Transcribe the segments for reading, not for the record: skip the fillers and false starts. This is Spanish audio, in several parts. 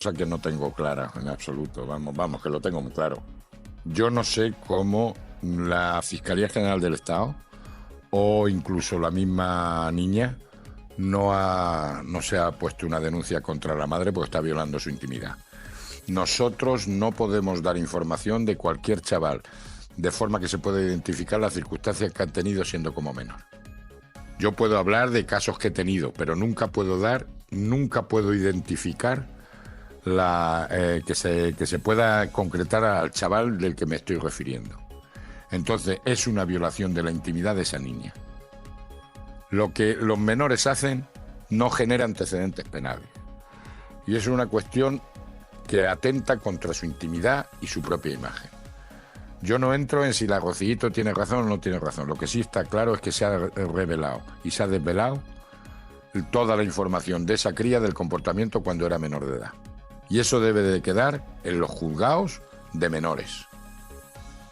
cosa que no tengo clara en absoluto, vamos, que lo tengo muy claro. Yo no sé cómo la Fiscalía General del Estado o incluso la misma niña no se ha puesto una denuncia contra la madre porque está violando su intimidad. Nosotros no podemos dar información de cualquier chaval, de forma que se pueda identificar las circunstancias que han tenido siendo como menor. Yo puedo hablar de casos que he tenido, pero nunca puedo identificar que se pueda concretar al chaval del que me estoy refiriendo. Entonces, es una violación de la intimidad de esa niña. Lo que los menores hacen no genera antecedentes penales. Y es una cuestión que atenta contra su intimidad y su propia imagen. Yo no entro en si la Rocíito tiene razón o no tiene razón. Lo que sí está claro es que se ha revelado y se ha desvelado toda la información de esa cría del comportamiento cuando era menor de edad. Y eso debe de quedar en los juzgados de menores.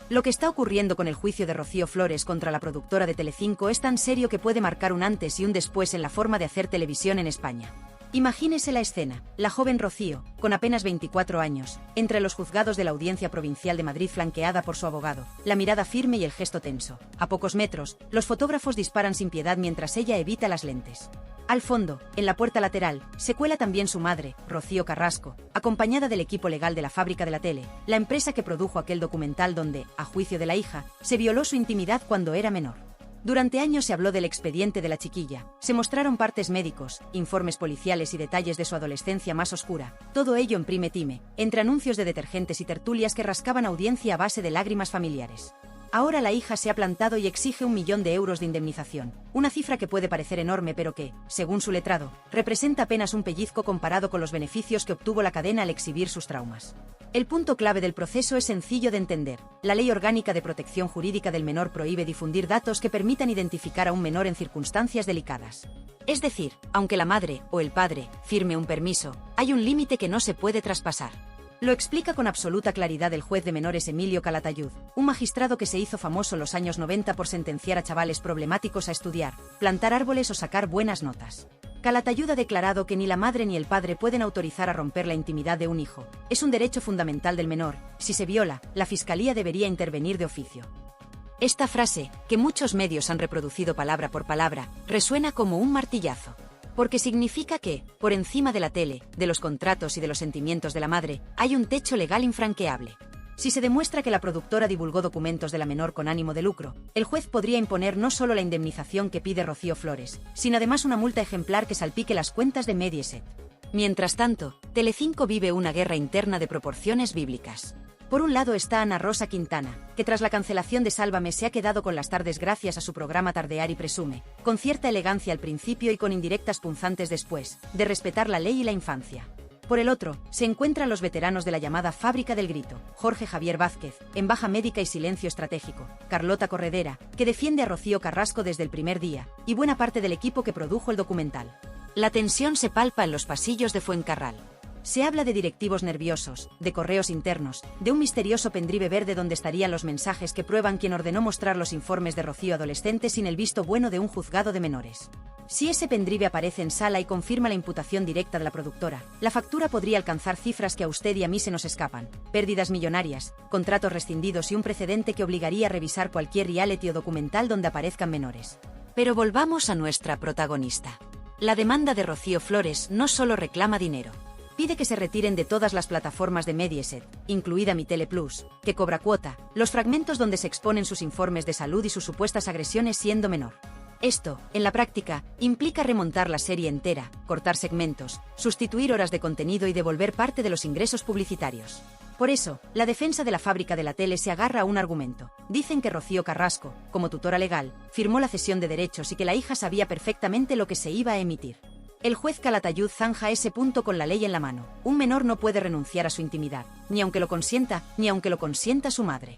Lo que está ocurriendo con el juicio de Rocío Flores contra la productora de Telecinco es tan serio que puede marcar un antes y un después en la forma de hacer televisión en España. Imagínese la escena: la joven Rocío, con apenas 24 años, entre los juzgados de la Audiencia Provincial de Madrid flanqueada por su abogado, la mirada firme y el gesto tenso. A pocos metros, los fotógrafos disparan sin piedad mientras ella evita las lentes. Al fondo, en la puerta lateral, se cuela también su madre, Rocío Carrasco, acompañada del equipo legal de la Fábrica de la Tele, la empresa que produjo aquel documental donde, a juicio de la hija, se violó su intimidad cuando era menor. Durante años se habló del expediente de la chiquilla, se mostraron partes médicos, informes policiales y detalles de su adolescencia más oscura, todo ello en prime time, entre anuncios de detergentes y tertulias que rascaban audiencia a base de lágrimas familiares. Ahora la hija se ha plantado y exige 1 millón de euros de indemnización, una cifra que puede parecer enorme pero que, según su letrado, representa apenas un pellizco comparado con los beneficios que obtuvo la cadena al exhibir sus traumas. El punto clave del proceso es sencillo de entender: la Ley Orgánica de Protección Jurídica del Menor prohíbe difundir datos que permitan identificar a un menor en circunstancias delicadas. Es decir, aunque la madre o el padre firme un permiso, hay un límite que no se puede traspasar. Lo explica con absoluta claridad el juez de menores Emilio Calatayud, un magistrado que se hizo famoso en los años 90 por sentenciar a chavales problemáticos a estudiar, plantar árboles o sacar buenas notas. Calatayud ha declarado que ni la madre ni el padre pueden autorizar a romper la intimidad de un hijo. Es un derecho fundamental del menor. Si se viola, la Fiscalía debería intervenir de oficio. Esta frase, que muchos medios han reproducido palabra por palabra, resuena como un martillazo. Porque significa que, por encima de la tele, de los contratos y de los sentimientos de la madre, hay un techo legal infranqueable. Si se demuestra que la productora divulgó documentos de la menor con ánimo de lucro, el juez podría imponer no solo la indemnización que pide Rocío Flores, sino además una multa ejemplar que salpique las cuentas de Mediaset. Mientras tanto, Telecinco vive una guerra interna de proporciones bíblicas. Por un lado está Ana Rosa Quintana, que tras la cancelación de Sálvame se ha quedado con las tardes gracias a su programa Tardear y Presume, con cierta elegancia al principio y con indirectas punzantes después, de respetar la ley y la infancia. Por el otro, se encuentran los veteranos de la llamada Fábrica del Grito: Jorge Javier Vázquez, en baja médica y silencio estratégico; Carlota Corredera, que defiende a Rocío Carrasco desde el primer día, y buena parte del equipo que produjo el documental. La tensión se palpa en los pasillos de Fuencarral. Se habla de directivos nerviosos, de correos internos, de un misterioso pendrive verde donde estarían los mensajes que prueban quien ordenó mostrar los informes de Rocío adolescente sin el visto bueno de un juzgado de menores. Si ese pendrive aparece en sala y confirma la imputación directa de la productora, la factura podría alcanzar cifras que a usted y a mí se nos escapan: pérdidas millonarias, contratos rescindidos y un precedente que obligaría a revisar cualquier reality o documental donde aparezcan menores. Pero volvamos a nuestra protagonista. La demanda de Rocío Flores no solo reclama dinero. Pide que se retiren de todas las plataformas de Mediaset, incluida Mi Tele Plus, que cobra cuota, los fragmentos donde se exponen sus informes de salud y sus supuestas agresiones siendo menor. Esto, en la práctica, implica remontar la serie entera, cortar segmentos, sustituir horas de contenido y devolver parte de los ingresos publicitarios. Por eso, la defensa de la Fábrica de la Tele se agarra a un argumento. Dicen que Rocío Carrasco, como tutora legal, firmó la cesión de derechos y que la hija sabía perfectamente lo que se iba a emitir. El juez Calatayud zanja ese punto con la ley en la mano. Un menor no puede renunciar a su intimidad, ni aunque lo consienta su madre.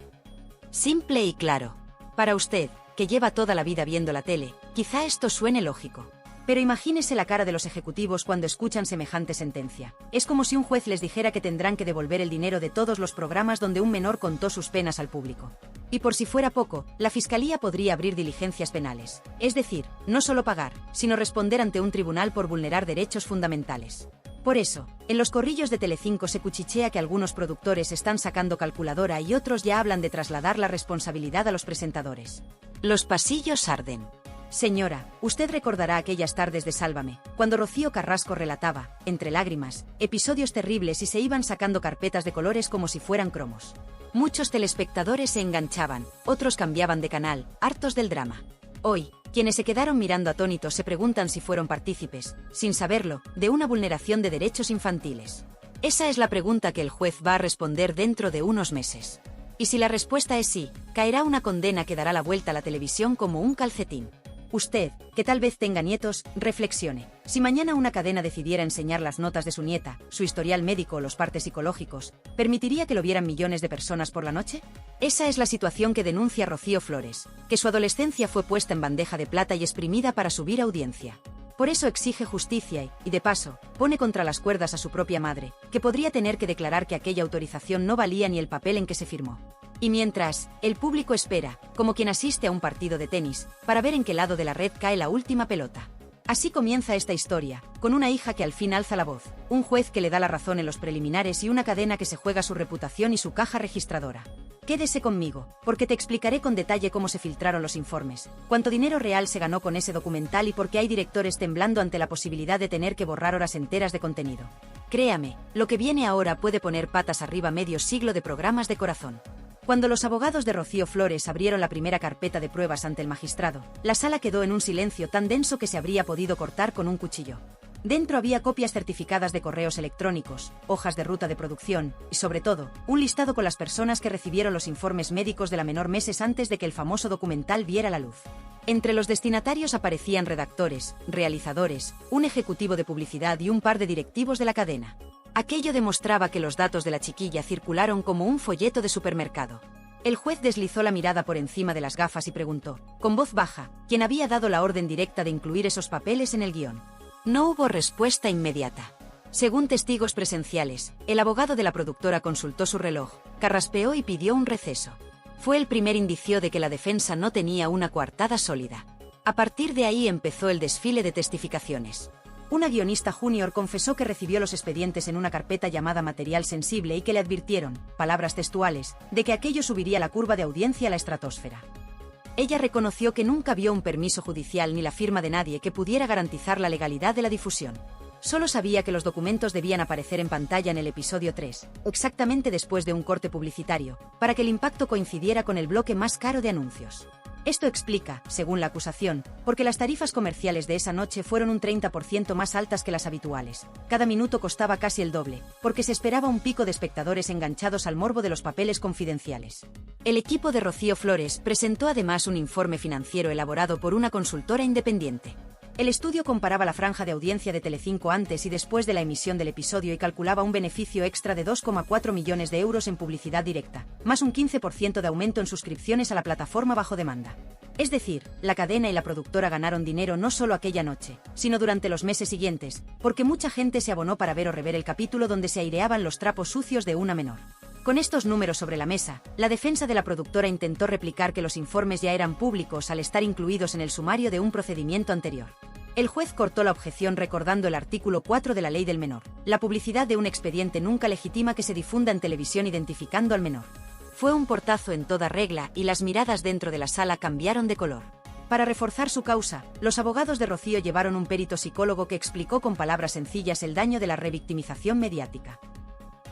Simple y claro. Para usted, que lleva toda la vida viendo la tele, quizá esto suene lógico. Pero imagínese la cara de los ejecutivos cuando escuchan semejante sentencia. Es como si un juez les dijera que tendrán que devolver el dinero de todos los programas donde un menor contó sus penas al público. Y por si fuera poco, la Fiscalía podría abrir diligencias penales. Es decir, no solo pagar, sino responder ante un tribunal por vulnerar derechos fundamentales. Por eso, en los corrillos de Telecinco se cuchichea que algunos productores están sacando calculadora y otros ya hablan de trasladar la responsabilidad a los presentadores. Los pasillos arden. Señora, usted recordará aquellas tardes de Sálvame, cuando Rocío Carrasco relataba, entre lágrimas, episodios terribles y se iban sacando carpetas de colores como si fueran cromos. Muchos telespectadores se enganchaban, otros cambiaban de canal, hartos del drama. Hoy, quienes se quedaron mirando atónitos se preguntan si fueron partícipes, sin saberlo, de una vulneración de derechos infantiles. Esa es la pregunta que el juez va a responder dentro de unos meses. Y si la respuesta es sí, caerá una condena que dará la vuelta a la televisión como un calcetín. Usted, que tal vez tenga nietos, reflexione. Si mañana una cadena decidiera enseñar las notas de su nieta, su historial médico o los partes psicológicos, ¿permitiría que lo vieran millones de personas por la noche? Esa es la situación que denuncia Rocío Flores, que su adolescencia fue puesta en bandeja de plata y exprimida para subir audiencia. Por eso exige justicia y, de paso, pone contra las cuerdas a su propia madre, que podría tener que declarar que aquella autorización no valía ni el papel en que se firmó. Y mientras, el público espera, como quien asiste a un partido de tenis, para ver en qué lado de la red cae la última pelota. Así comienza esta historia, con una hija que al fin alza la voz, un juez que le da la razón en los preliminares y una cadena que se juega su reputación y su caja registradora. Quédese conmigo, porque te explicaré con detalle cómo se filtraron los informes, cuánto dinero real se ganó con ese documental y por qué hay directores temblando ante la posibilidad de tener que borrar horas enteras de contenido. Créame, lo que viene ahora puede poner patas arriba medio siglo de programas de corazón. Cuando los abogados de Rocío Flores abrieron la primera carpeta de pruebas ante el magistrado, la sala quedó en un silencio tan denso que se habría podido cortar con un cuchillo. Dentro había copias certificadas de correos electrónicos, hojas de ruta de producción y, sobre todo, un listado con las personas que recibieron los informes médicos de la menor meses antes de que el famoso documental viera la luz. Entre los destinatarios aparecían redactores, realizadores, un ejecutivo de publicidad y un par de directivos de la cadena. Aquello demostraba que los datos de la chiquilla circularon como un folleto de supermercado. El juez deslizó la mirada por encima de las gafas y preguntó, con voz baja, quién había dado la orden directa de incluir esos papeles en el guión. No hubo respuesta inmediata. Según testigos presenciales, el abogado de la productora consultó su reloj, carraspeó y pidió un receso. Fue el primer indicio de que la defensa no tenía una coartada sólida. A partir de ahí empezó el desfile de testificaciones. Una guionista junior confesó que recibió los expedientes en una carpeta llamada material sensible y que le advirtieron, palabras textuales, de que aquello subiría la curva de audiencia a la estratosfera. Ella reconoció que nunca vio un permiso judicial ni la firma de nadie que pudiera garantizar la legalidad de la difusión. Solo sabía que los documentos debían aparecer en pantalla en el episodio 3, exactamente después de un corte publicitario, para que el impacto coincidiera con el bloque más caro de anuncios. Esto explica, según la acusación, porque las tarifas comerciales de esa noche fueron un 30% más altas que las habituales. Cada minuto costaba casi el doble, porque se esperaba un pico de espectadores enganchados al morbo de los papeles confidenciales. El equipo de Rocío Flores presentó además un informe financiero elaborado por una consultora independiente. El estudio comparaba la franja de audiencia de Telecinco antes y después de la emisión del episodio y calculaba un beneficio extra de 2,4 millones de euros en publicidad directa, más un 15% de aumento en suscripciones a la plataforma bajo demanda. Es decir, la cadena y la productora ganaron dinero no solo aquella noche, sino durante los meses siguientes, porque mucha gente se abonó para ver o rever el capítulo donde se aireaban los trapos sucios de una menor. Con estos números sobre la mesa, la defensa de la productora intentó replicar que los informes ya eran públicos al estar incluidos en el sumario de un procedimiento anterior. El juez cortó la objeción recordando el artículo 4 de la Ley del Menor. La publicidad de un expediente nunca legitima que se difunda en televisión identificando al menor. Fue un portazo en toda regla y las miradas dentro de la sala cambiaron de color. Para reforzar su causa, los abogados de Rocío llevaron un perito psicólogo que explicó con palabras sencillas el daño de la revictimización mediática.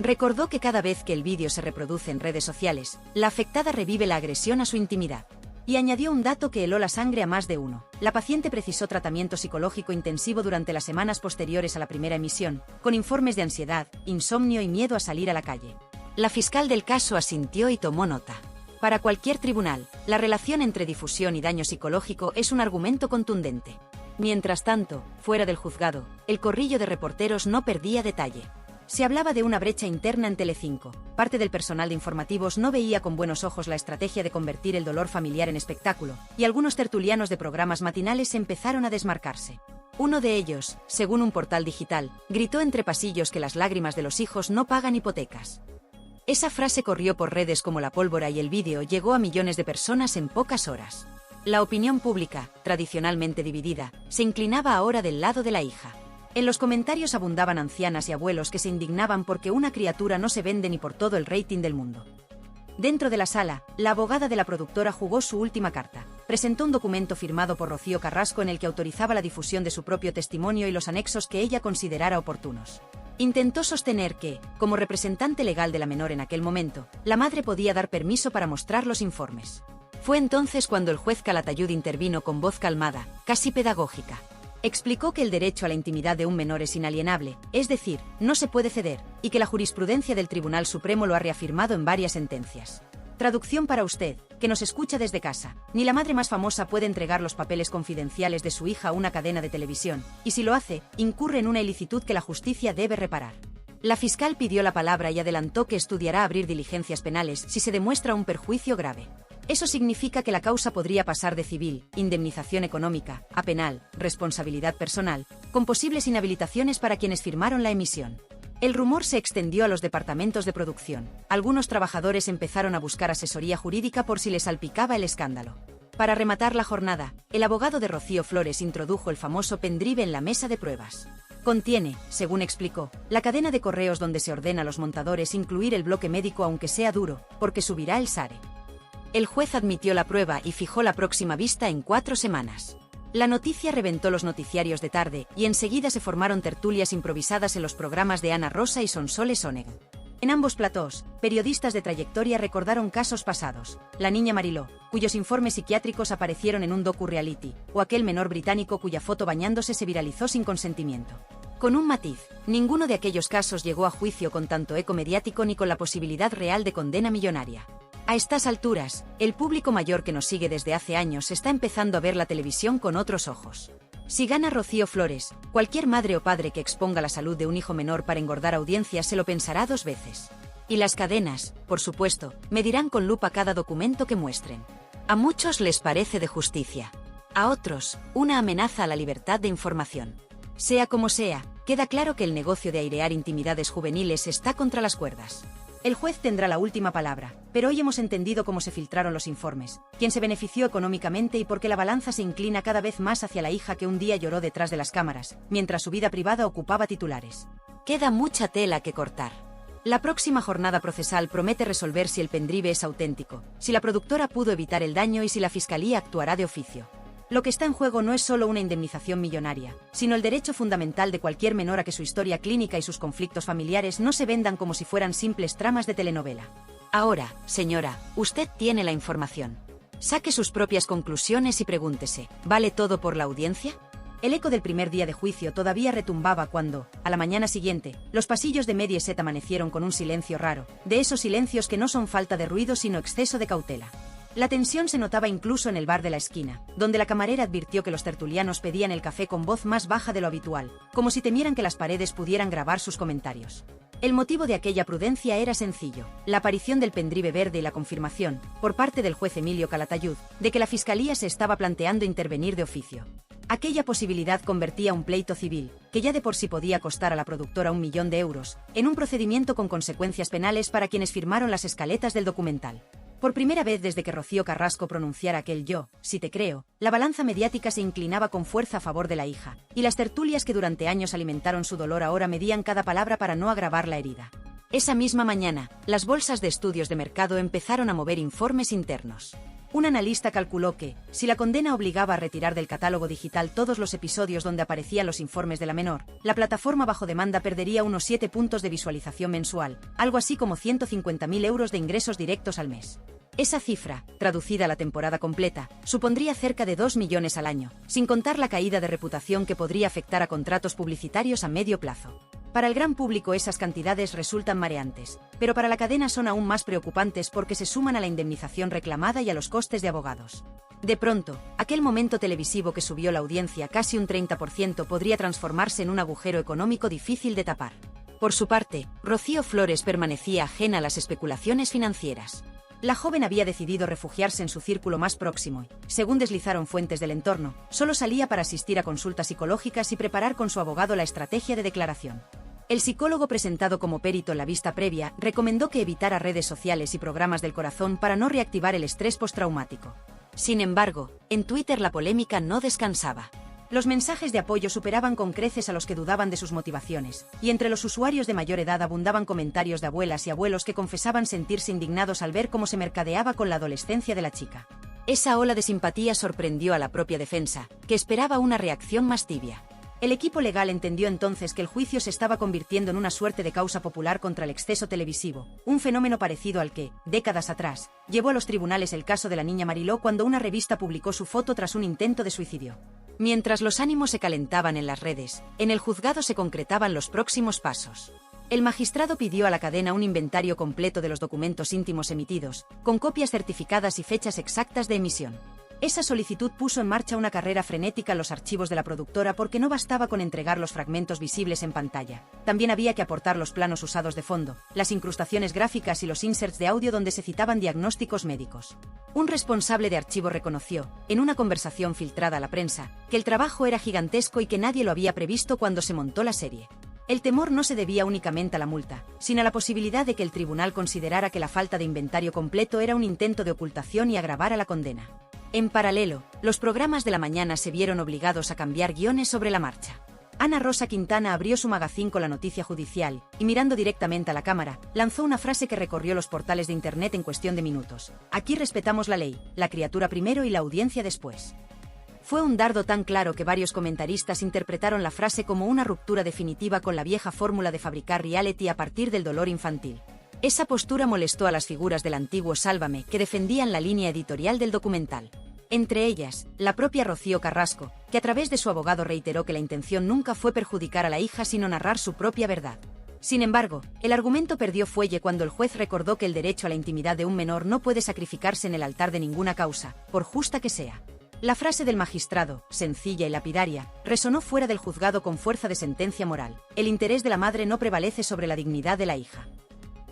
Recordó que cada vez que el vídeo se reproduce en redes sociales, la afectada revive la agresión a su intimidad. Y añadió un dato que heló la sangre a más de uno. La paciente precisó tratamiento psicológico intensivo durante las semanas posteriores a la primera emisión, con informes de ansiedad, insomnio y miedo a salir a la calle. La fiscal del caso asintió y tomó nota. Para cualquier tribunal, la relación entre difusión y daño psicológico es un argumento contundente. Mientras tanto, fuera del juzgado, el corrillo de reporteros no perdía detalle. Se hablaba de una brecha interna en Telecinco. Parte del personal de informativos no veía con buenos ojos la estrategia de convertir el dolor familiar en espectáculo, y algunos tertulianos de programas matinales empezaron a desmarcarse. Uno de ellos, según un portal digital, gritó entre pasillos que las lágrimas de los hijos no pagan hipotecas. Esa frase corrió por redes como la pólvora y el vídeo llegó a millones de personas en pocas horas. La opinión pública, tradicionalmente dividida, se inclinaba ahora del lado de la hija. En los comentarios abundaban ancianas y abuelos que se indignaban porque una criatura no se vende ni por todo el rating del mundo. Dentro de la sala, la abogada de la productora jugó su última carta. Presentó un documento firmado por Rocío Carrasco en el que autorizaba la difusión de su propio testimonio y los anexos que ella considerara oportunos. Intentó sostener que, como representante legal de la menor en aquel momento, la madre podía dar permiso para mostrar los informes. Fue entonces cuando el juez Calatayud intervino con voz calmada, casi pedagógica. Explicó que el derecho a la intimidad de un menor es inalienable, es decir, no se puede ceder, y que la jurisprudencia del Tribunal Supremo lo ha reafirmado en varias sentencias. Traducción para usted, que nos escucha desde casa. Ni la madre más famosa puede entregar los papeles confidenciales de su hija a una cadena de televisión, y si lo hace, incurre en una ilicitud que la justicia debe reparar. La fiscal pidió la palabra y adelantó que estudiará abrir diligencias penales si se demuestra un perjuicio grave. Eso significa que la causa podría pasar de civil, indemnización económica, a penal, responsabilidad personal, con posibles inhabilitaciones para quienes firmaron la emisión. El rumor se extendió a los departamentos de producción. Algunos trabajadores empezaron a buscar asesoría jurídica por si les salpicaba el escándalo. Para rematar la jornada, el abogado de Rocío Flores introdujo el famoso pendrive en la mesa de pruebas. Contiene, según explicó, la cadena de correos donde se ordena a los montadores incluir el bloque médico aunque sea duro, porque subirá el SARE. El juez admitió la prueba y fijó la próxima vista en 4 semanas. La noticia reventó los noticiarios de tarde y enseguida se formaron tertulias improvisadas en los programas de Ana Rosa y Sonsoles Onega. En ambos platós, periodistas de trayectoria recordaron casos pasados, la niña Mariló, cuyos informes psiquiátricos aparecieron en un docu-reality, o aquel menor británico cuya foto bañándose se viralizó sin consentimiento. Con un matiz, ninguno de aquellos casos llegó a juicio con tanto eco mediático ni con la posibilidad real de condena millonaria. A estas alturas, el público mayor que nos sigue desde hace años está empezando a ver la televisión con otros ojos. Si gana Rocío Flores, cualquier madre o padre que exponga la salud de un hijo menor para engordar audiencias se lo pensará 2 veces. Y las cadenas, por supuesto, medirán con lupa cada documento que muestren. A muchos les parece de justicia. A otros, una amenaza a la libertad de información. Sea como sea, queda claro que el negocio de airear intimidades juveniles está contra las cuerdas. El juez tendrá la última palabra, pero hoy hemos entendido cómo se filtraron los informes, quién se benefició económicamente y por qué la balanza se inclina cada vez más hacia la hija que un día lloró detrás de las cámaras, mientras su vida privada ocupaba titulares. Queda mucha tela que cortar. La próxima jornada procesal promete resolver si el pendrive es auténtico, si la productora pudo evitar el daño y si la fiscalía actuará de oficio. Lo que está en juego no es solo una indemnización millonaria, sino el derecho fundamental de cualquier menor a que su historia clínica y sus conflictos familiares no se vendan como si fueran simples tramas de telenovela. Ahora, señora, usted tiene la información. Saque sus propias conclusiones y pregúntese, ¿vale todo por la audiencia? El eco del primer día de juicio todavía retumbaba cuando, a la mañana siguiente, los pasillos de Mediaset amanecieron con un silencio raro, de esos silencios que no son falta de ruido sino exceso de cautela. La tensión se notaba incluso en el bar de la esquina, donde la camarera advirtió que los tertulianos pedían el café con voz más baja de lo habitual, como si temieran que las paredes pudieran grabar sus comentarios. El motivo de aquella prudencia era sencillo, la aparición del pendrive verde y la confirmación, por parte del juez Emilio Calatayud, de que la fiscalía se estaba planteando intervenir de oficio. Aquella posibilidad convertía un pleito civil, que ya de por sí podía costar a la productora 1 millón de euros, en un procedimiento con consecuencias penales para quienes firmaron las escaletas del documental. Por primera vez desde que Rocío Carrasco pronunciara aquel "yo, si te creo", la balanza mediática se inclinaba con fuerza a favor de la hija, y las tertulias que durante años alimentaron su dolor ahora medían cada palabra para no agravar la herida. Esa misma mañana, las bolsas de estudios de mercado empezaron a mover informes internos. Un analista calculó que, si la condena obligaba a retirar del catálogo digital todos los episodios donde aparecían los informes de la menor, la plataforma bajo demanda perdería unos 7 puntos de visualización mensual, algo así como 150.000 euros de ingresos directos al mes. Esa cifra, traducida a la temporada completa, supondría cerca de 2 millones al año, sin contar la caída de reputación que podría afectar a contratos publicitarios a medio plazo. Para el gran público esas cantidades resultan mareantes, pero para la cadena son aún más preocupantes porque se suman a la indemnización reclamada y a los costes de abogados. De pronto, aquel momento televisivo que subió la audiencia casi un 30% podría transformarse en un agujero económico difícil de tapar. Por su parte, Rocío Flores permanecía ajena a las especulaciones financieras. La joven había decidido refugiarse en su círculo más próximo y, según deslizaron fuentes del entorno, solo salía para asistir a consultas psicológicas y preparar con su abogado la estrategia de declaración. El psicólogo presentado como perito en la vista previa recomendó que evitara redes sociales y programas del corazón para no reactivar el estrés postraumático. Sin embargo, en Twitter la polémica no descansaba. Los mensajes de apoyo superaban con creces a los que dudaban de sus motivaciones, y entre los usuarios de mayor edad abundaban comentarios de abuelas y abuelos que confesaban sentirse indignados al ver cómo se mercadeaba con la adolescencia de la chica. Esa ola de simpatía sorprendió a la propia defensa, que esperaba una reacción más tibia. El equipo legal entendió entonces que el juicio se estaba convirtiendo en una suerte de causa popular contra el exceso televisivo, un fenómeno parecido al que, décadas atrás, llevó a los tribunales el caso de la niña Mariló cuando una revista publicó su foto tras un intento de suicidio. Mientras los ánimos se calentaban en las redes, en el juzgado se concretaban los próximos pasos. El magistrado pidió a la cadena un inventario completo de los documentos íntimos emitidos, con copias certificadas y fechas exactas de emisión. Esa solicitud puso en marcha una carrera frenética en los archivos de la productora porque no bastaba con entregar los fragmentos visibles en pantalla. También había que aportar los planos usados de fondo, las incrustaciones gráficas y los inserts de audio donde se citaban diagnósticos médicos. Un responsable de archivo reconoció, en una conversación filtrada a la prensa, que el trabajo era gigantesco y que nadie lo había previsto cuando se montó la serie. El temor no se debía únicamente a la multa, sino a la posibilidad de que el tribunal considerara que la falta de inventario completo era un intento de ocultación y agravara la condena. En paralelo, los programas de la mañana se vieron obligados a cambiar guiones sobre la marcha. Ana Rosa Quintana abrió su magazín con la noticia judicial y, mirando directamente a la cámara, lanzó una frase que recorrió los portales de internet en cuestión de minutos. Aquí respetamos la ley, la criatura primero y la audiencia después. Fue un dardo tan claro que varios comentaristas interpretaron la frase como una ruptura definitiva con la vieja fórmula de fabricar reality a partir del dolor infantil. Esa postura molestó a las figuras del antiguo Sálvame que defendían la línea editorial del documental. Entre ellas, la propia Rocío Carrasco, que a través de su abogado reiteró que la intención nunca fue perjudicar a la hija sino narrar su propia verdad. Sin embargo, el argumento perdió fuelle cuando el juez recordó que el derecho a la intimidad de un menor no puede sacrificarse en el altar de ninguna causa, por justa que sea. La frase del magistrado, sencilla y lapidaria, resonó fuera del juzgado con fuerza de sentencia moral. El interés de la madre no prevalece sobre la dignidad de la hija.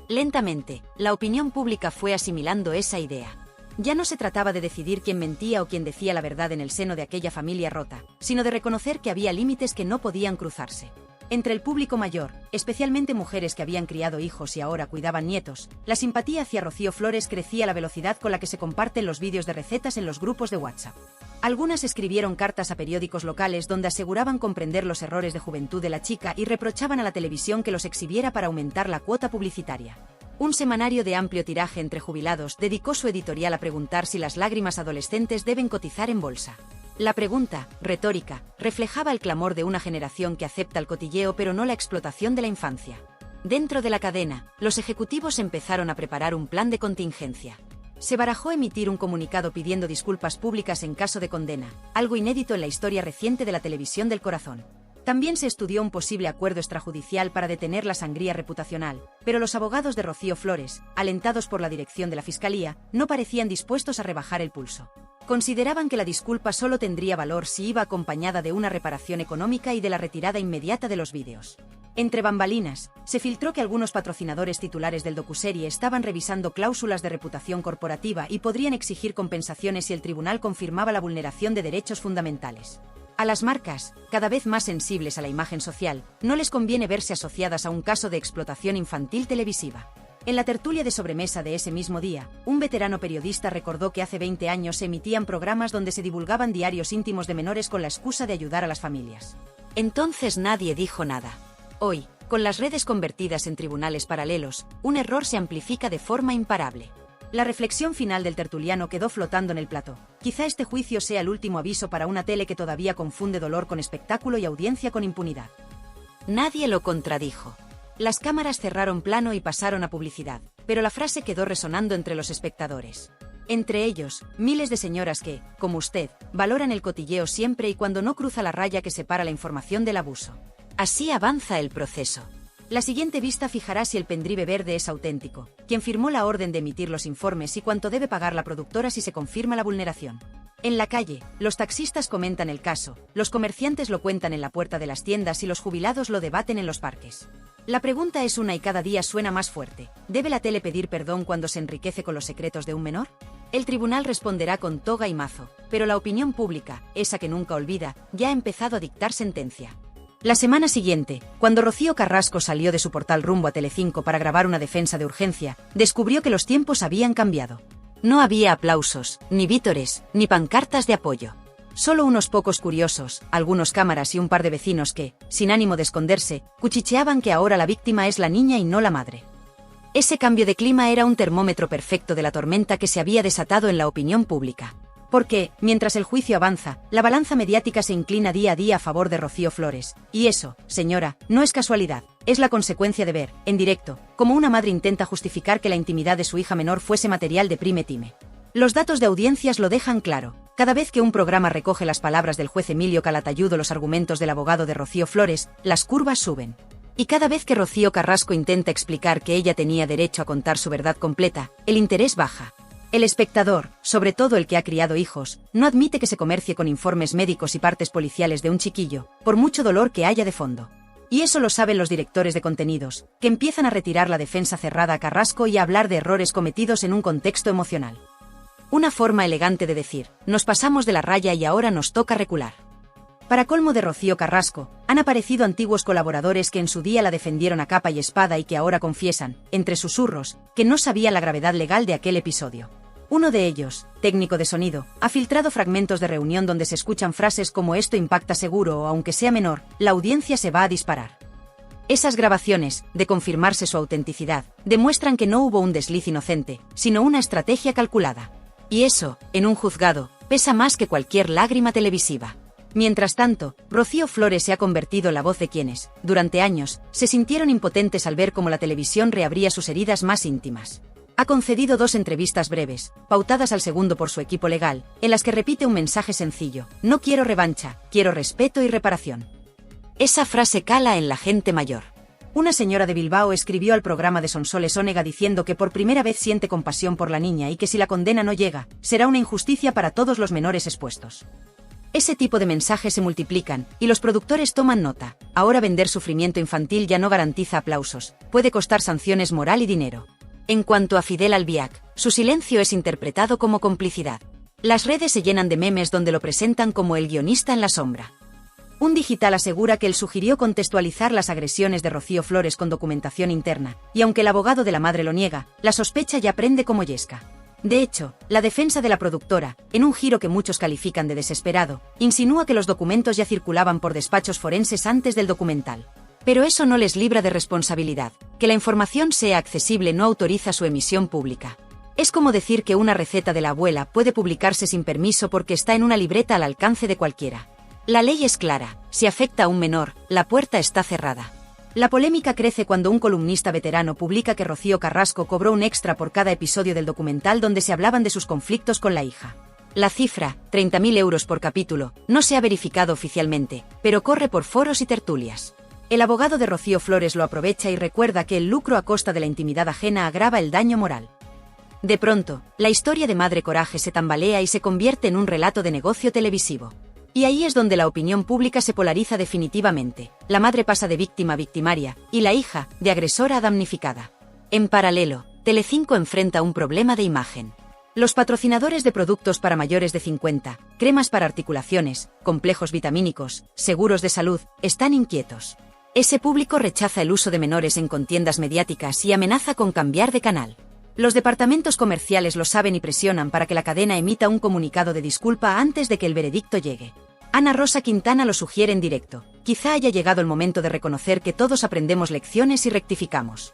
Lentamente, la opinión pública fue asimilando esa idea. Ya no se trataba de decidir quién mentía o quién decía la verdad en el seno de aquella familia rota, sino de reconocer que había límites que no podían cruzarse. Entre el público mayor, especialmente mujeres que habían criado hijos y ahora cuidaban nietos, la simpatía hacia Rocío Flores crecía a la velocidad con la que se comparten los vídeos de recetas en los grupos de WhatsApp. Algunas escribieron cartas a periódicos locales donde aseguraban comprender los errores de juventud de la chica y reprochaban a la televisión que los exhibiera para aumentar la cuota publicitaria. Un semanario de amplio tiraje entre jubilados dedicó su editorial a preguntar si las lágrimas adolescentes deben cotizar en bolsa. La pregunta, retórica, reflejaba el clamor de una generación que acepta el cotilleo pero no la explotación de la infancia. Dentro de la cadena, los ejecutivos empezaron a preparar un plan de contingencia. Se barajó emitir un comunicado pidiendo disculpas públicas en caso de condena, algo inédito en la historia reciente de la televisión del corazón. También se estudió un posible acuerdo extrajudicial para detener la sangría reputacional, pero los abogados de Rocío Flores, alentados por la dirección de la Fiscalía, no parecían dispuestos a rebajar el pulso. Consideraban que la disculpa solo tendría valor si iba acompañada de una reparación económica y de la retirada inmediata de los vídeos. Entre bambalinas, se filtró que algunos patrocinadores titulares del docuserie estaban revisando cláusulas de reputación corporativa y podrían exigir compensaciones si el tribunal confirmaba la vulneración de derechos fundamentales. A las marcas, cada vez más sensibles a la imagen social, no les conviene verse asociadas a un caso de explotación infantil televisiva. En la tertulia de sobremesa de ese mismo día, un veterano periodista recordó que hace 20 años se emitían programas donde se divulgaban diarios íntimos de menores con la excusa de ayudar a las familias. Entonces nadie dijo nada. Hoy, con las redes convertidas en tribunales paralelos, un error se amplifica de forma imparable. La reflexión final del tertuliano quedó flotando en el plató. Quizá este juicio sea el último aviso para una tele que todavía confunde dolor con espectáculo y audiencia con impunidad. Nadie lo contradijo. Las cámaras cerraron plano y pasaron a publicidad, pero la frase quedó resonando entre los espectadores. Entre ellos, miles de señoras que, como usted, valoran el cotilleo siempre y cuando no cruza la raya que separa la información del abuso. Así avanza el proceso. La siguiente vista fijará si el pendrive verde es auténtico, quién firmó la orden de emitir los informes y cuánto debe pagar la productora si se confirma la vulneración. En la calle, los taxistas comentan el caso, los comerciantes lo cuentan en la puerta de las tiendas y los jubilados lo debaten en los parques. La pregunta es una y cada día suena más fuerte. ¿Debe la tele pedir perdón cuando se enriquece con los secretos de un menor? El tribunal responderá con toga y mazo, pero la opinión pública, esa que nunca olvida, ya ha empezado a dictar sentencia. La semana siguiente, cuando Rocío Carrasco salió de su portal rumbo a Telecinco para grabar una defensa de urgencia, descubrió que los tiempos habían cambiado. No había aplausos, ni vítores, ni pancartas de apoyo. Solo unos pocos curiosos, algunos cámaras y un par de vecinos que, sin ánimo de esconderse, cuchicheaban que ahora la víctima es la niña y no la madre. Ese cambio de clima era un termómetro perfecto de la tormenta que se había desatado en la opinión pública. Porque, mientras el juicio avanza, la balanza mediática se inclina día a día a favor de Rocío Flores. Y eso, señora, no es casualidad, es la consecuencia de ver, en directo, cómo una madre intenta justificar que la intimidad de su hija menor fuese material de prime time. Los datos de audiencias lo dejan claro. Cada vez que un programa recoge las palabras del juez Emilio Calatayud o los argumentos del abogado de Rocío Flores, las curvas suben. Y cada vez que Rocío Carrasco intenta explicar que ella tenía derecho a contar su verdad completa, el interés baja. El espectador, sobre todo el que ha criado hijos, no admite que se comercie con informes médicos y partes policiales de un chiquillo, por mucho dolor que haya de fondo. Y eso lo saben los directores de contenidos, que empiezan a retirar la defensa cerrada a Carrasco y a hablar de errores cometidos en un contexto emocional. Una forma elegante de decir, nos pasamos de la raya y ahora nos toca recular. Para colmo de Rocío Carrasco, han aparecido antiguos colaboradores que en su día la defendieron a capa y espada y que ahora confiesan, entre susurros, que no sabían la gravedad legal de aquel episodio. Uno de ellos, técnico de sonido, ha filtrado fragmentos de reunión donde se escuchan frases como esto impacta seguro o aunque sea menor, la audiencia se va a disparar. Esas grabaciones, de confirmarse su autenticidad, demuestran que no hubo un desliz inocente, sino una estrategia calculada. Y eso, en un juzgado, pesa más que cualquier lágrima televisiva. Mientras tanto, Rocío Flores se ha convertido en la voz de quienes, durante años, se sintieron impotentes al ver cómo la televisión reabría sus heridas más íntimas. Ha concedido 2 entrevistas breves, pautadas al segundo por su equipo legal, en las que repite un mensaje sencillo: no quiero revancha, quiero respeto y reparación. Esa frase cala en la gente mayor. Una señora de Bilbao escribió al programa de Sonsoles Onega diciendo que por primera vez siente compasión por la niña y que si la condena no llega, será una injusticia para todos los menores expuestos. Ese tipo de mensajes se multiplican, y los productores toman nota. Ahora vender sufrimiento infantil ya no garantiza aplausos, puede costar sanciones moral y dinero. En cuanto a Fidel Albiac, su silencio es interpretado como complicidad. Las redes se llenan de memes donde lo presentan como el guionista en la sombra. Un digital asegura que él sugirió contextualizar las agresiones de Rocío Flores con documentación interna, y aunque el abogado de la madre lo niega, la sospecha ya prende como yesca. De hecho, la defensa de la productora, en un giro que muchos califican de desesperado, insinúa que los documentos ya circulaban por despachos forenses antes del documental. Pero eso no les libra de responsabilidad. Que la información sea accesible no autoriza su emisión pública. Es como decir que una receta de la abuela puede publicarse sin permiso porque está en una libreta al alcance de cualquiera. La ley es clara, si afecta a un menor, la puerta está cerrada. La polémica crece cuando un columnista veterano publica que Rocío Carrasco cobró un extra por cada episodio del documental donde se hablaban de sus conflictos con la hija. La cifra, 30.000 euros por capítulo, no se ha verificado oficialmente, pero corre por foros y tertulias. El abogado de Rocío Flores lo aprovecha y recuerda que el lucro a costa de la intimidad ajena agrava el daño moral. De pronto, la historia de Madre Coraje se tambalea y se convierte en un relato de negocio televisivo. Y ahí es donde la opinión pública se polariza definitivamente. La madre pasa de víctima a victimaria, y la hija, de agresora a damnificada. En paralelo, Telecinco enfrenta un problema de imagen. Los patrocinadores de productos para mayores de 50, cremas para articulaciones, complejos vitamínicos, seguros de salud, están inquietos. Ese público rechaza el uso de menores en contiendas mediáticas y amenaza con cambiar de canal. Los departamentos comerciales lo saben y presionan para que la cadena emita un comunicado de disculpa antes de que el veredicto llegue. Ana Rosa Quintana lo sugiere en directo. Quizá haya llegado el momento de reconocer que todos aprendemos lecciones y rectificamos.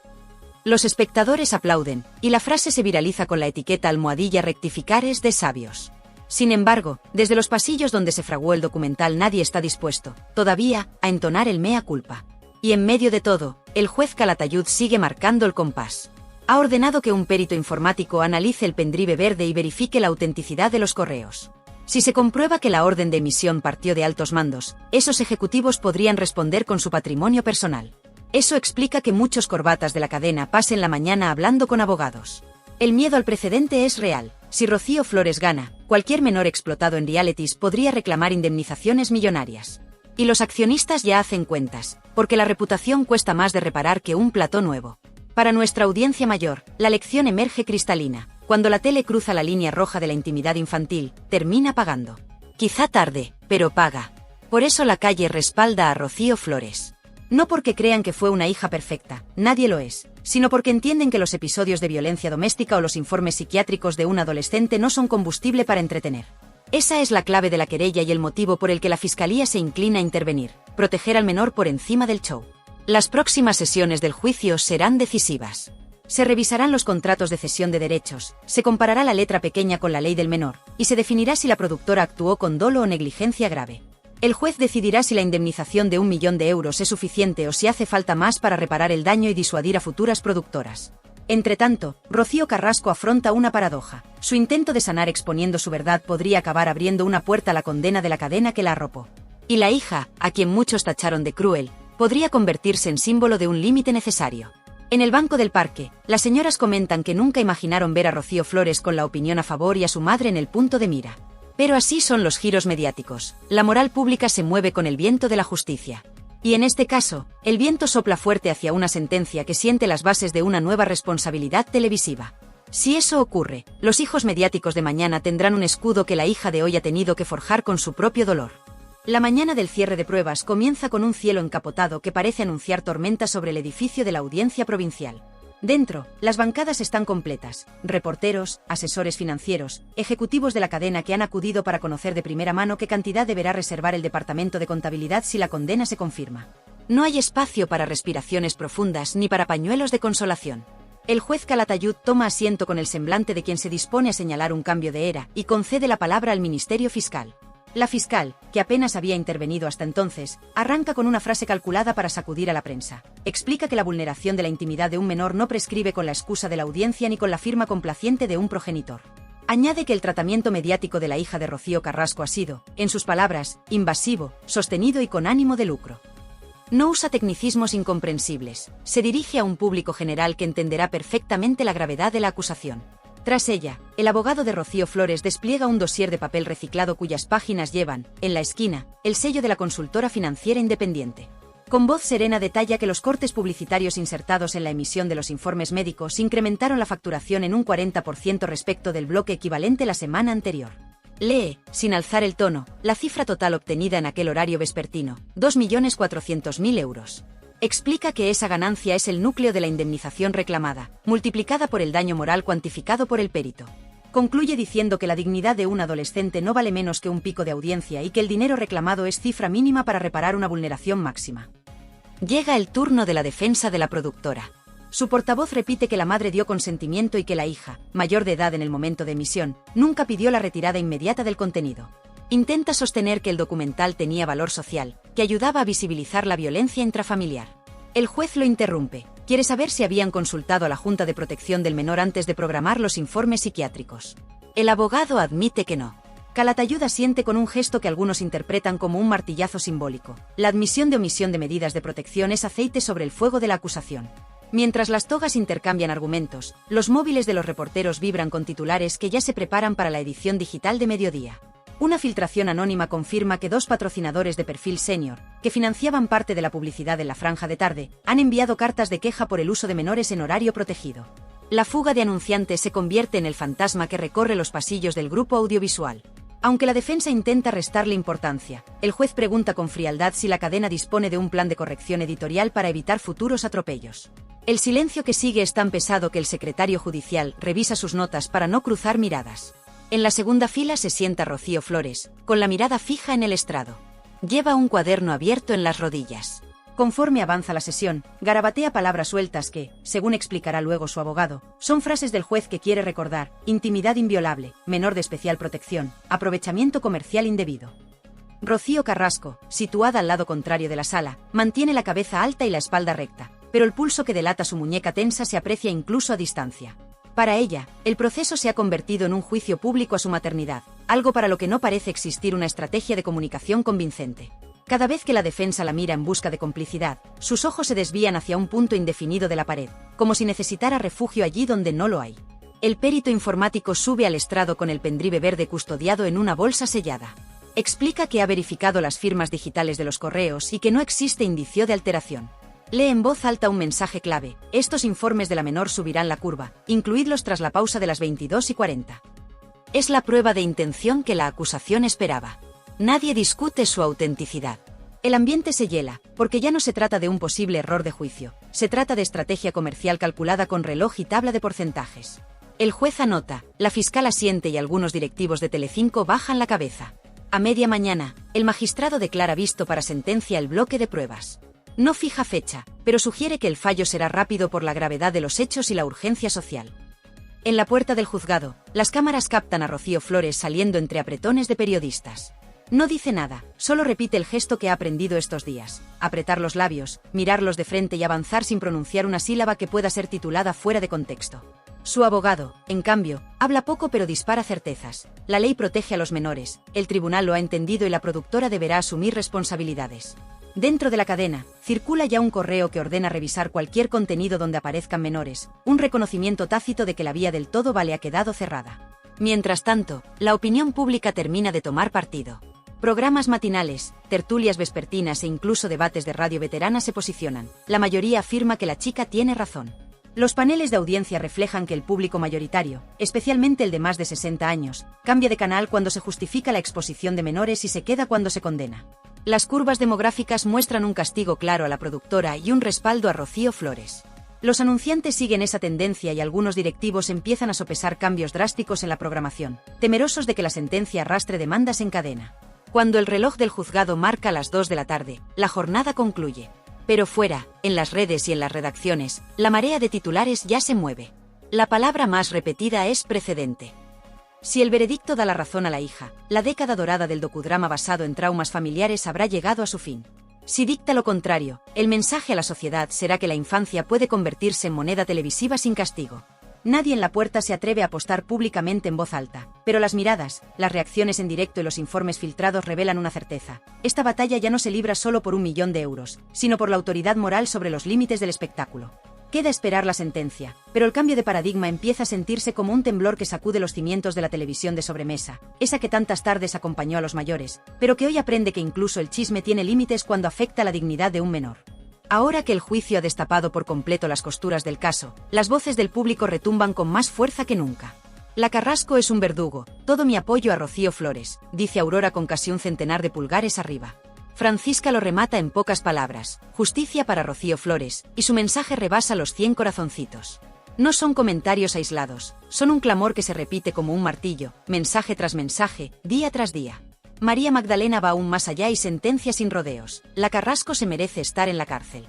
Los espectadores aplauden, y la frase se viraliza con la etiqueta almohadilla rectificar es de sabios. Sin embargo, desde los pasillos donde se fraguó el documental nadie está dispuesto, todavía, a entonar el mea culpa. Y en medio de todo, el juez Calatayud sigue marcando el compás. Ha ordenado que un perito informático analice el pendrive verde y verifique la autenticidad de los correos. Si se comprueba que la orden de emisión partió de altos mandos, esos ejecutivos podrían responder con su patrimonio personal. Eso explica que muchos corbatas de la cadena pasen la mañana hablando con abogados. El miedo al precedente es real. Si Rocío Flores gana, cualquier menor explotado en realities podría reclamar indemnizaciones millonarias. Y los accionistas ya hacen cuentas, porque la reputación cuesta más de reparar que un plató nuevo. Para nuestra audiencia mayor, la lección emerge cristalina. Cuando la tele cruza la línea roja de la intimidad infantil, termina pagando. Quizá tarde, pero paga. Por eso la calle respalda a Rocío Flores. No porque crean que fue una hija perfecta, nadie lo es, sino porque entienden que los episodios de violencia doméstica o los informes psiquiátricos de un adolescente no son combustible para entretener. Esa es la clave de la querella y el motivo por el que la Fiscalía se inclina a intervenir, proteger al menor por encima del show. Las próximas sesiones del juicio serán decisivas. Se revisarán los contratos de cesión de derechos, se comparará la letra pequeña con la ley del menor, y se definirá si la productora actuó con dolo o negligencia grave. El juez decidirá si la indemnización de 1 millón de euros es suficiente o si hace falta más para reparar el daño y disuadir a futuras productoras. Entretanto, Rocío Carrasco afronta una paradoja. Su intento de sanar exponiendo su verdad podría acabar abriendo una puerta a la condena de la cadena que la arropó. Y la hija, a quien muchos tacharon de cruel, podría convertirse en símbolo de un límite necesario. En el banco del parque, las señoras comentan que nunca imaginaron ver a Rocío Flores con la opinión a favor y a su madre en el punto de mira. Pero así son los giros mediáticos. La moral pública se mueve con el viento de la justicia. Y en este caso, el viento sopla fuerte hacia una sentencia que siente las bases de una nueva responsabilidad televisiva. Si eso ocurre, los hijos mediáticos de mañana tendrán un escudo que la hija de hoy ha tenido que forjar con su propio dolor. La mañana del cierre de pruebas comienza con un cielo encapotado que parece anunciar tormenta sobre el edificio de la Audiencia Provincial. Dentro, las bancadas están completas, reporteros, asesores financieros, ejecutivos de la cadena que han acudido para conocer de primera mano qué cantidad deberá reservar el Departamento de Contabilidad si la condena se confirma. No hay espacio para respiraciones profundas ni para pañuelos de consolación. El juez Calatayud toma asiento con el semblante de quien se dispone a señalar un cambio de era y concede la palabra al Ministerio Fiscal. La fiscal, que apenas había intervenido hasta entonces, arranca con una frase calculada para sacudir a la prensa. Explica que la vulneración de la intimidad de un menor no prescribe con la excusa de la audiencia ni con la firma complaciente de un progenitor. Añade que el tratamiento mediático de la hija de Rocío Carrasco ha sido, en sus palabras, invasivo, sostenido y con ánimo de lucro. No usa tecnicismos incomprensibles, se dirige a un público general que entenderá perfectamente la gravedad de la acusación. Tras ella, el abogado de Rocío Flores despliega un dossier de papel reciclado cuyas páginas llevan, en la esquina, el sello de la consultora financiera independiente. Con voz serena detalla que los cortes publicitarios insertados en la emisión de los informes médicos incrementaron la facturación en un 40% respecto del bloque equivalente la semana anterior. Lee, sin alzar el tono, la cifra total obtenida en aquel horario vespertino, 2.400.000 euros. Explica que esa ganancia es el núcleo de la indemnización reclamada, multiplicada por el daño moral cuantificado por el perito. Concluye diciendo que la dignidad de un adolescente no vale menos que un pico de audiencia y que el dinero reclamado es cifra mínima para reparar una vulneración máxima. Llega el turno de la defensa de la productora. Su portavoz repite que la madre dio consentimiento y que la hija, mayor de edad en el momento de emisión, nunca pidió la retirada inmediata del contenido. Intenta sostener que el documental tenía valor social, que ayudaba a visibilizar la violencia intrafamiliar. El juez lo interrumpe. Quiere saber si habían consultado a la Junta de Protección del Menor antes de programar los informes psiquiátricos. El abogado admite que no. Calatayud asiente con un gesto que algunos interpretan como un martillazo simbólico. La admisión de omisión de medidas de protección es aceite sobre el fuego de la acusación. Mientras las togas intercambian argumentos, los móviles de los reporteros vibran con titulares que ya se preparan para la edición digital de mediodía. Una filtración anónima confirma que 2 patrocinadores de perfil senior, que financiaban parte de la publicidad en la franja de tarde, han enviado cartas de queja por el uso de menores en horario protegido. La fuga de anunciantes se convierte en el fantasma que recorre los pasillos del grupo audiovisual. Aunque la defensa intenta restarle importancia, el juez pregunta con frialdad si la cadena dispone de un plan de corrección editorial para evitar futuros atropellos. El silencio que sigue es tan pesado que el secretario judicial revisa sus notas para no cruzar miradas. En la segunda fila se sienta Rocío Flores, con la mirada fija en el estrado. Lleva un cuaderno abierto en las rodillas. Conforme avanza la sesión, garabatea palabras sueltas que, según explicará luego su abogado, son frases del juez que quiere recordar: intimidad inviolable, menor de especial protección, aprovechamiento comercial indebido. Rocío Carrasco, situada al lado contrario de la sala, mantiene la cabeza alta y la espalda recta, pero el pulso que delata su muñeca tensa se aprecia incluso a distancia. Para ella, el proceso se ha convertido en un juicio público a su maternidad, algo para lo que no parece existir una estrategia de comunicación convincente. Cada vez que la defensa la mira en busca de complicidad, sus ojos se desvían hacia un punto indefinido de la pared, como si necesitara refugio allí donde no lo hay. El perito informático sube al estrado con el pendrive verde custodiado en una bolsa sellada. Explica que ha verificado las firmas digitales de los correos y que no existe indicio de alteración. Lee en voz alta un mensaje clave: estos informes de la menor subirán la curva, incluidlos tras la pausa de las 22:40. Es la prueba de intención que la acusación esperaba. Nadie discute su autenticidad. El ambiente se hiela, porque ya no se trata de un posible error de juicio, se trata de estrategia comercial calculada con reloj y tabla de porcentajes. El juez anota, la fiscal asiente y algunos directivos de Telecinco bajan la cabeza. A media mañana, el magistrado declara visto para sentencia el bloque de pruebas. No fija fecha, pero sugiere que el fallo será rápido por la gravedad de los hechos y la urgencia social. En la puerta del juzgado, las cámaras captan a Rocío Flores saliendo entre apretones de periodistas. No dice nada, solo repite el gesto que ha aprendido estos días: apretar los labios, mirarlos de frente y avanzar sin pronunciar una sílaba que pueda ser titulada fuera de contexto. Su abogado, en cambio, habla poco pero dispara certezas. La ley protege a los menores, el tribunal lo ha entendido y la productora deberá asumir responsabilidades. Dentro de la cadena, circula ya un correo que ordena revisar cualquier contenido donde aparezcan menores, un reconocimiento tácito de que la vía del todo vale ha quedado cerrada. Mientras tanto, la opinión pública termina de tomar partido. Programas matinales, tertulias vespertinas e incluso debates de radio veterana se posicionan. La mayoría afirma que la chica tiene razón. Los paneles de audiencia reflejan que el público mayoritario, especialmente el de más de 60 años, cambia de canal cuando se justifica la exposición de menores y se queda cuando se condena. Las curvas demográficas muestran un castigo claro a la productora y un respaldo a Rocío Flores. Los anunciantes siguen esa tendencia y algunos directivos empiezan a sopesar cambios drásticos en la programación, temerosos de que la sentencia arrastre demandas en cadena. Cuando el reloj del juzgado marca las 2 de la tarde, la jornada concluye. Pero fuera, en las redes y en las redacciones, la marea de titulares ya se mueve. La palabra más repetida es precedente. Si el veredicto da la razón a la hija, la década dorada del docudrama basado en traumas familiares habrá llegado a su fin. Si dicta lo contrario, el mensaje a la sociedad será que la infancia puede convertirse en moneda televisiva sin castigo. Nadie en la puerta se atreve a apostar públicamente en voz alta, pero las miradas, las reacciones en directo y los informes filtrados revelan una certeza. Esta batalla ya no se libra solo por 1 millón de euros, sino por la autoridad moral sobre los límites del espectáculo. Queda esperar la sentencia, pero el cambio de paradigma empieza a sentirse como un temblor que sacude los cimientos de la televisión de sobremesa, esa que tantas tardes acompañó a los mayores, pero que hoy aprende que incluso el chisme tiene límites cuando afecta la dignidad de un menor. Ahora que el juicio ha destapado por completo las costuras del caso, las voces del público retumban con más fuerza que nunca. La Carrasco es un verdugo, todo mi apoyo a Rocío Flores, dice Aurora con casi un centenar de pulgares arriba. Francisca lo remata en pocas palabras: justicia para Rocío Flores, y su mensaje rebasa los 100 corazoncitos. No son comentarios aislados, son un clamor que se repite como un martillo, mensaje tras mensaje, día tras día. María Magdalena va aún más allá y sentencia sin rodeos: la Carrasco se merece estar en la cárcel.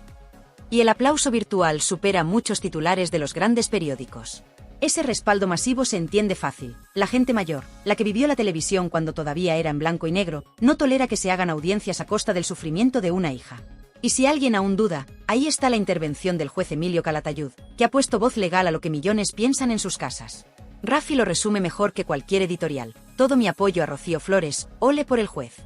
Y el aplauso virtual supera muchos titulares de los grandes periódicos. Ese respaldo masivo se entiende fácil. La gente mayor, la que vivió la televisión cuando todavía era en blanco y negro, no tolera que se hagan audiencias a costa del sufrimiento de una hija. Y si alguien aún duda, ahí está la intervención del juez Emilio Calatayud, que ha puesto voz legal a lo que millones piensan en sus casas. Rafi lo resume mejor que cualquier editorial: todo mi apoyo a Rocío Flores, ole por el juez.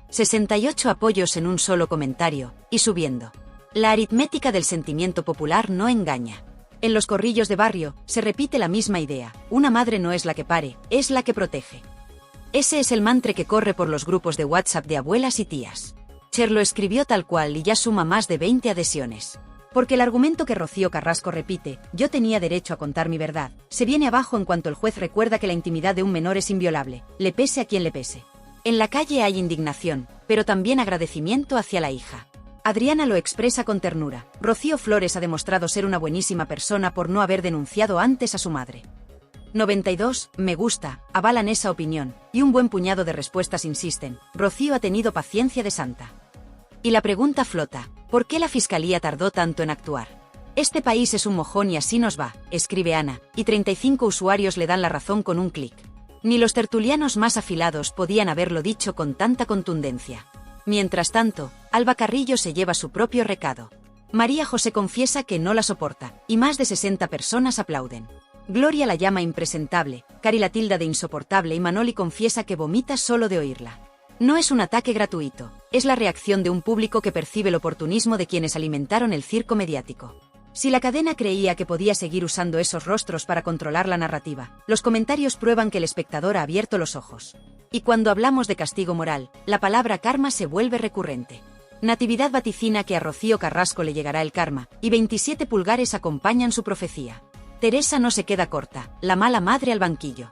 68 apoyos en un solo comentario, y subiendo. La aritmética del sentimiento popular no engaña. En los corrillos de barrio, se repite la misma idea: una madre no es la que pare, es la que protege. Ese es el mantra que corre por los grupos de WhatsApp de abuelas y tías. Cher lo escribió tal cual y ya suma más de 20 adhesiones. Porque el argumento que Rocío Carrasco repite, yo tenía derecho a contar mi verdad, se viene abajo en cuanto el juez recuerda que la intimidad de un menor es inviolable, le pese a quien le pese. En la calle hay indignación, pero también agradecimiento hacia la hija. Adriana lo expresa con ternura: Rocío Flores ha demostrado ser una buenísima persona por no haber denunciado antes a su madre. 92, me gusta, avalan esa opinión, y un buen puñado de respuestas insisten: Rocío ha tenido paciencia de santa. Y la pregunta flota: ¿por qué la fiscalía tardó tanto en actuar? Este país es un mojón y así nos va, escribe Ana, y 35 usuarios le dan la razón con un clic. Ni los tertulianos más afilados podían haberlo dicho con tanta contundencia. Mientras tanto, Alba Carrillo se lleva su propio recado. María José confiesa que no la soporta, y más de 60 personas aplauden. Gloria la llama impresentable, Cari la tilda de insoportable y Manoli confiesa que vomita solo de oírla. No es un ataque gratuito, es la reacción de un público que percibe el oportunismo de quienes alimentaron el circo mediático. Si la cadena creía que podía seguir usando esos rostros para controlar la narrativa, los comentarios prueban que el espectador ha abierto los ojos. Y cuando hablamos de castigo moral, la palabra karma se vuelve recurrente. Natividad vaticina que a Rocío Carrasco le llegará el karma, y 27 pulgares acompañan su profecía. Teresa no se queda corta, la mala madre al banquillo.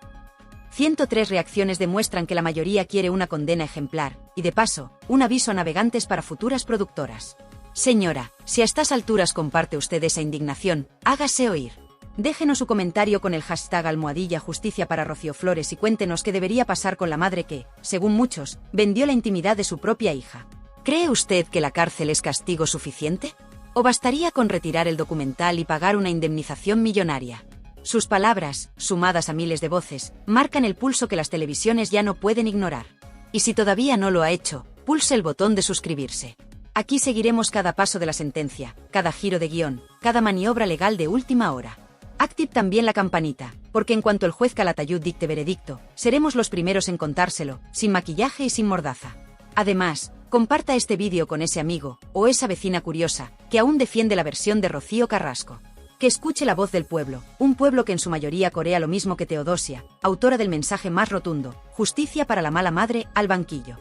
103 reacciones demuestran que la mayoría quiere una condena ejemplar, y de paso, un aviso a navegantes para futuras productoras. Señora, si a estas alturas comparte usted esa indignación, hágase oír. Déjenos su comentario con el hashtag #Justicia para Rocío Flores y cuéntenos qué debería pasar con la madre que, según muchos, vendió la intimidad de su propia hija. ¿Cree usted que la cárcel es castigo suficiente? ¿O bastaría con retirar el documental y pagar una indemnización millonaria? Sus palabras, sumadas a miles de voces, marcan el pulso que las televisiones ya no pueden ignorar. Y si todavía no lo ha hecho, pulse el botón de suscribirse. Aquí seguiremos cada paso de la sentencia, cada giro de guión, cada maniobra legal de última hora. Active también la campanita, porque en cuanto el juez Calatayud dicte veredicto, seremos los primeros en contárselo, sin maquillaje y sin mordaza. Además, comparta este vídeo con ese amigo, o esa vecina curiosa, que aún defiende la versión de Rocío Carrasco. Que escuche la voz del pueblo, un pueblo que en su mayoría corea lo mismo que Teodosia, autora del mensaje más rotundo, justicia para la mala madre, al banquillo.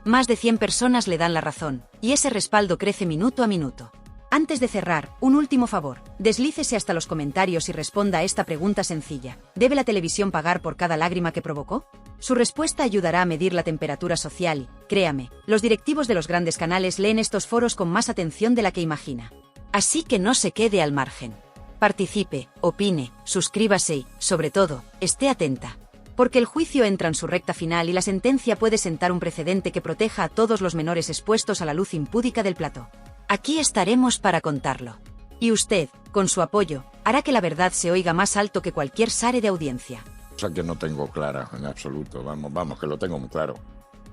Más de 100 personas le dan la razón, y ese respaldo crece minuto a minuto. Antes de cerrar, un último favor, deslícese hasta los comentarios y responda a esta pregunta sencilla. ¿Debe la televisión pagar por cada lágrima que provocó? Su respuesta ayudará a medir la temperatura social y, créame, los directivos de los grandes canales leen estos foros con más atención de la que imagina. Así que no se quede al margen. Participe, opine, suscríbase y, sobre todo, esté atenta. Porque el juicio entra en su recta final y la sentencia puede sentar un precedente que proteja a todos los menores expuestos a la luz impúdica del plató. Aquí estaremos para contarlo. Y usted, con su apoyo, hará que la verdad se oiga más alto que cualquier sare de audiencia. Cosa que no tengo clara en absoluto, vamos, que lo tengo muy claro.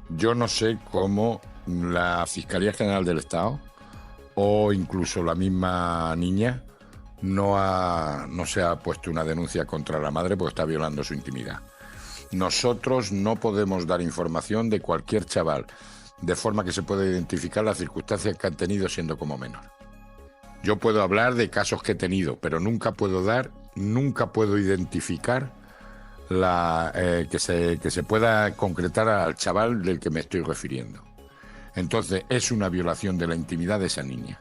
Yo no sé cómo la Fiscalía General del Estado o incluso la misma niña no se ha puesto una denuncia contra la madre porque está violando su intimidad. Nosotros no podemos dar información de cualquier chaval, de forma que se pueda identificar las circunstancias que han tenido siendo como menor. Yo puedo hablar de casos que he tenido, pero nunca puedo identificar que se pueda concretar al chaval del que me estoy refiriendo. Entonces, es una violación de la intimidad de esa niña.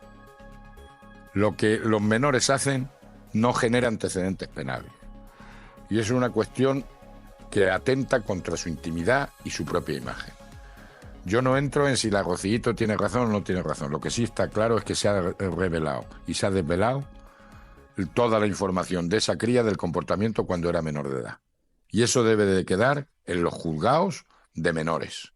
Lo que los menores hacen no genera antecedentes penales. Y es una cuestión que atenta contra su intimidad y su propia imagen. Yo no entro en si la Rocíito tiene razón o no tiene razón. Lo que sí está claro es que se ha revelado y se ha desvelado toda la información de esa cría del comportamiento cuando era menor de edad. Y eso debe de quedar en los juzgados de menores.